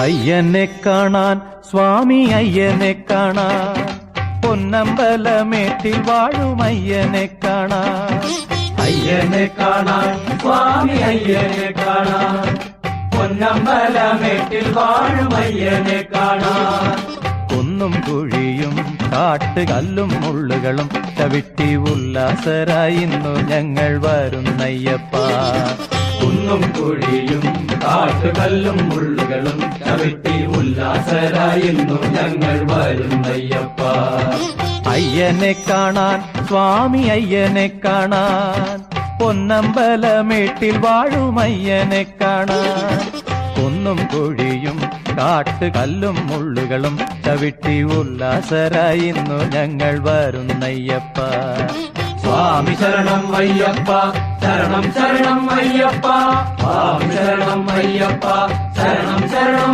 അയ്യനെ കാണാൻ സ്വാമി അയ്യനെ കാണാൻ പൊന്നമ്പലമേട്ടിൽ വാഴും അയ്യനെ കാണാൻ അയ്യനെ കാണാൻ സ്വാമി അയ്യനെ കാണാൻ പൊന്നമ്പലമേട്ടിൽ വാഴും അയ്യനെ കാണാൻ കുന്നും കുഴിയും കാട്ടുകല്ലും മുള്ളുകളും ചവിട്ടി ഉല്ലാസരായി ഇന്നു ഞങ്ങൾ വരുന്നയ്യപ്പ കുന്നും കുഴിയും കാട്ടുകല്ലും മുള്ളുകളും ചവിട്ടി ഉല്ലാസരായിരുന്നു ഞങ്ങൾ വരുന്നയ്യപ്പ അയ്യനെ കാണാൻ സ്വാമി അയ്യനെ കാണാൻ പൊന്നമ്പലമേട്ടിൽ വാഴും അയ്യനെ കാണാൻ കുന്നും കുഴിയും കാട്ടുകല്ലും മുള്ളുകളും ചവിട്ടി ഉല്ലാസരായി ഇന്നു ഞങ്ങൾ വരുന്നയ്യപ്പ സ്വാമി ശരണം അയ്യപ്പ ശരണം ശരണം അയ്യപ്പ സ്വാമി ശരണം അയ്യപ്പ ശരണം ശരണം